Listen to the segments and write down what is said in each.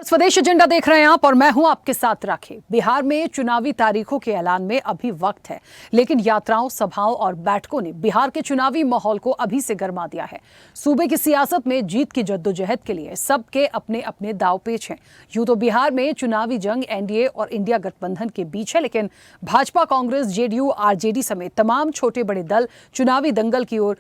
स्वदेश एजेंडा देख रहे हैं आप और मैं हूं आपके साथ राखी। बिहार में चुनावी तारीखों के ऐलान में अभी वक्त है, लेकिन यात्राओं, सभाओं और बैठकों ने बिहार के चुनावी माहौल को अभी से गरमा दिया है। सूबे की सियासत में जीत की जद्दोजहद के लिए सबके अपने अपने दांवपेच हैं। यूं तो बिहार में चुनावी जंग एनडीए और इंडिया गठबंधन के बीच है, लेकिन भाजपा, कांग्रेस, जेडीयू, आरजेडी समेत तमाम छोटे बड़े दल चुनावी दंगल की ओर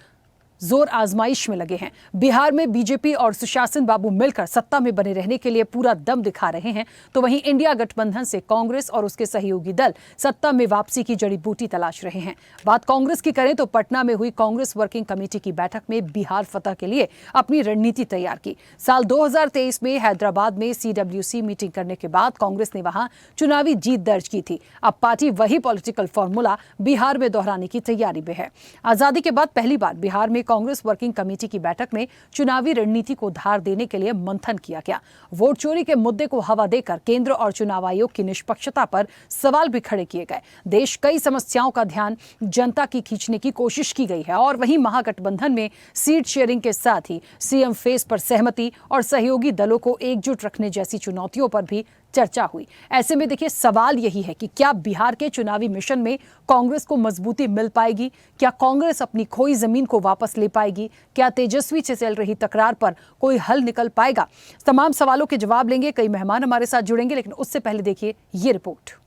जोर आजमाइश में लगे हैं। बिहार में बीजेपी और सुशासन बाबू मिलकर सत्ता में बने रहने के लिए पूरा दम दिखा रहे हैं, तो वहीं इंडिया गठबंधन से कांग्रेस और उसके सहयोगी दल सत्ता में वापसी की जड़ी बूटी तलाश रहे हैं। बात कांग्रेस की करें तो पटना में हुई कांग्रेस वर्किंग कमेटी की बैठक में बिहार फतह के लिए अपनी रणनीति तैयार की। साल 2023 में हैदराबाद में CWC मीटिंग करने के बाद कांग्रेस ने वहां चुनावी जीत दर्ज की थी। अब पार्टी वही पॉलिटिकल फॉर्मूला बिहार में दोहराने की तैयारी में है। आजादी के बाद पहली बार बिहार में कांग्रेस वर्किंग कमेटी की बैठक में चुनावी रणनीति को धार देने के लिए मंथन किया गया। वोट चोरी के मुद्दे को हवा देकर केंद्र और चुनाव आयोग की निष्पक्षता पर सवाल भी खड़े किए गए। देश कई समस्याओं का ध्यान जनता की खींचने की कोशिश की गई है और वहीं महागठबंधन में सीट शेयरिंग के साथ ही सीएम फेस पर सहमति और सहयोगी दलों को एकजुट रखने जैसी चुनौतियों पर भी चर्चा हुई। ऐसे में देखिए, सवाल यही है कि क्या बिहार के चुनावी मिशन में कांग्रेस को मजबूती मिल पाएगी? क्या कांग्रेस अपनी खोई जमीन को वापस ले पाएगी? क्या तेजस्वी से चल रही तकरार पर कोई हल निकल पाएगा? तमाम सवालों के जवाब लेंगे, कई मेहमान हमारे साथ जुड़ेंगे, लेकिन उससे पहले देखिए ये रिपोर्ट।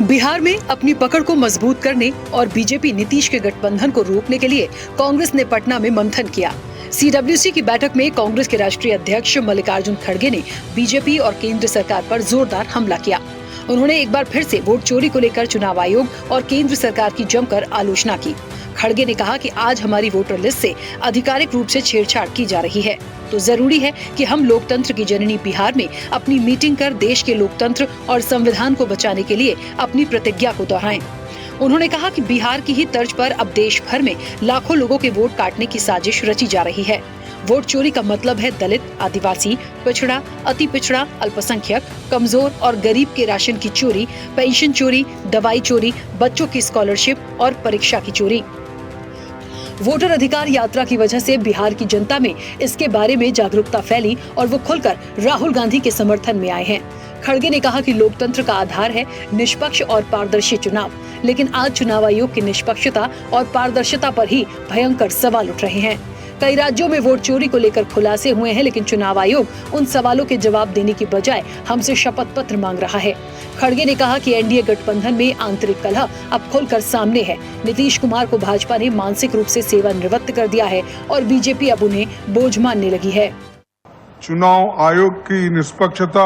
बिहार में अपनी पकड़ को मजबूत करने और बीजेपी नीतीश के गठबंधन को रोकने के लिए कांग्रेस ने पटना में मंथन किया। CWC की बैठक में कांग्रेस के राष्ट्रीय अध्यक्ष मल्लिकार्जुन खड़गे ने बीजेपी और केंद्र सरकार पर जोरदार हमला किया। उन्होंने एक बार फिर से वोट चोरी को लेकर चुनाव आयोग और केंद्र सरकार की जमकर आलोचना की। खड़गे ने कहा कि आज हमारी वोटर लिस्ट से आधिकारिक रूप से छेड़छाड़ की जा रही है, तो जरूरी है कि हम लोकतंत्र की जननी बिहार में अपनी मीटिंग कर देश के लोकतंत्र और संविधान को बचाने के लिए अपनी प्रतिज्ञा को दोहराएं। उन्होंने कहा कि बिहार की ही तर्ज पर अब देश भर में लाखों लोगों के वोट काटने की साजिश रची जा रही है। वोट चोरी का मतलब है दलित, आदिवासी, पिछड़ा, अति पिछड़ा, अल्पसंख्यक, कमजोर और गरीब के राशन की चोरी, पेंशन चोरी, दवाई चोरी, बच्चों की स्कॉलरशिप और परीक्षा की चोरी। वोटर अधिकार यात्रा की वजह से बिहार की जनता में इसके बारे में जागरूकता फैली और वो खुलकर राहुल गांधी के समर्थन में आए हैं। खड़गे ने कहा कि लोकतंत्र का आधार है निष्पक्ष और पारदर्शी चुनाव, लेकिन आज चुनाव आयोग की निष्पक्षता और पारदर्शिता पर ही भयंकर सवाल उठ रहे हैं। कई राज्यों में वोट चोरी को लेकर खुलासे हुए हैं, लेकिन चुनाव आयोग उन सवालों के जवाब देने की बजाय हमसे शपथ पत्र मांग रहा है। खड़गे ने कहा कि एनडीए गठबंधन में आंतरिक कलह अब खुलकर सामने है। नीतीश कुमार को भाजपा ने मानसिक रूप से सेवानिवृत्त कर दिया है और बीजेपी अब उन्हें बोझ मानने लगी है। चुनाव आयोग की निष्पक्षता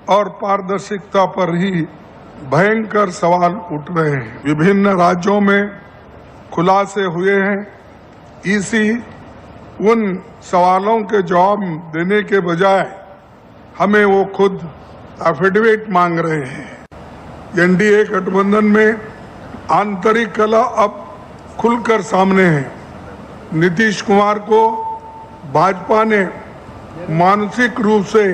और पारदर्शिता पर ही भयंकर सवाल उठ रहे हैं। विभिन्न राज्यों में खुलासे हुए हैं। इसी उन सवालों के जवाब देने के बजाय हमें वो खुद एफिडेविट मांग रहे हैं। एनडीए गठबंधन में आंतरिक कलह अब खुलकर सामने है। नीतीश कुमार को भाजपा ने मानसिक रूप से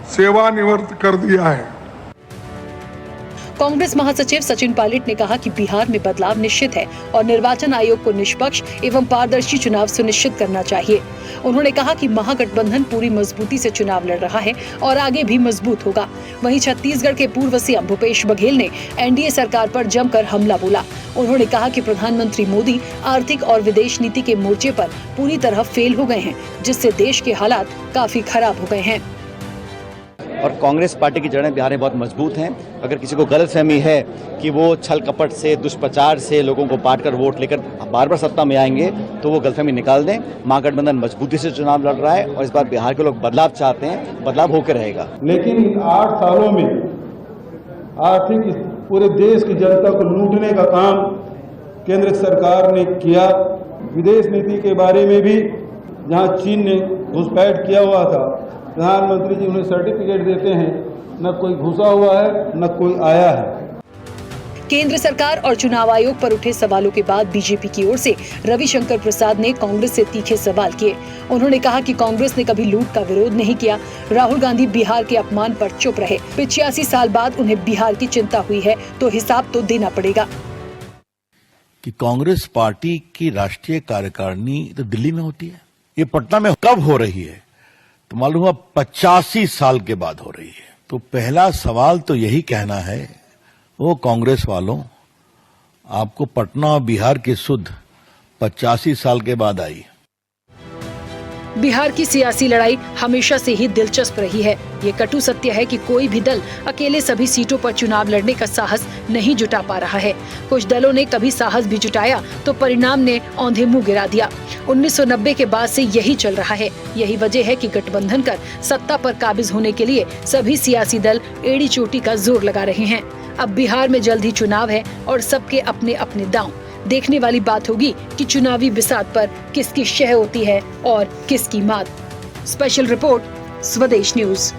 सेवानिवृत्त कर दिया है। कांग्रेस महासचिव सचिन पायलट ने कहा कि बिहार में बदलाव निश्चित है और निर्वाचन आयोग को निष्पक्ष एवं पारदर्शी चुनाव सुनिश्चित करना चाहिए। उन्होंने कहा कि महागठबंधन पूरी मजबूती से चुनाव लड़ रहा है और आगे भी मजबूत होगा। वहीं छत्तीसगढ़ के पूर्व सीएम भूपेश बघेल ने एनडीए सरकार पर जमकर हमला बोला। उन्होंने कहा कि प्रधानमंत्री मोदी आर्थिक और विदेश नीति के मोर्चे पर पूरी तरह फेल हो गए हैं, जिससे देश के हालात काफी खराब हो गए हैं। और कांग्रेस पार्टी की जड़ें बिहार में बहुत मजबूत हैं। अगर किसी को गलतफहमी है कि वो छल कपट से, दुष्प्रचार से लोगों को बांटकर वोट लेकर बार बार सत्ता में आएंगे, तो वो गलतफहमी निकाल दें। महागठबंधन मजबूती से चुनाव लड़ रहा है और इस बार बिहार के लोग बदलाव चाहते हैं, बदलाव होकर रहेगा। लेकिन इन 8 सालों में आर्थिक पूरे देश की जनता को लूटने का काम केंद्र सरकार ने किया। विदेश नीति के बारे में भी जहाँ चीन ने घुसपैठ किया हुआ था, प्रधानमंत्री जी उन्हें सर्टिफिकेट देते हैं, न कोई घुसा हुआ है न कोई आया है। केंद्र सरकार और चुनाव आयोग पर उठे सवालों के बाद बीजेपी की ओर से रविशंकर प्रसाद ने कांग्रेस से तीखे सवाल किए। उन्होंने कहा कि कांग्रेस ने कभी लूट का विरोध नहीं किया। राहुल गांधी बिहार के अपमान पर चुप रहे। 85 साल बाद उन्हें बिहार की चिंता हुई है तो हिसाब तो देना पड़ेगा। कि कांग्रेस पार्टी की राष्ट्रीय कार्यकारिणी तो दिल्ली में होती है, ये पटना में कब हो रही है तो मालूम हुआ 85 साल के बाद हो रही है। तो पहला सवाल तो यही कहना है, वो कांग्रेस वालों, आपको पटना और बिहार की सुध 85 साल के बाद आई। बिहार की सियासी लड़ाई हमेशा से ही दिलचस्प रही है। ये कटु सत्य है कि कोई भी दल अकेले सभी सीटों पर चुनाव लड़ने का साहस नहीं जुटा पा रहा है। कुछ दलों ने कभी साहस भी जुटाया तो परिणाम ने औंधे मुंह गिरा दिया। 1990 के बाद से यही चल रहा है। यही वजह है कि गठबंधन कर सत्ता पर काबिज होने के लिए सभी सियासी दल एड़ी चोटी का जोर लगा रहे हैं। अब बिहार में जल्द ही चुनाव है और सबके अपने अपने दांव। देखने वाली बात होगी कि चुनावी बिसात पर किसकी शह होती है और किसकी मात। स्पेशल रिपोर्ट, स्वदेश न्यूज।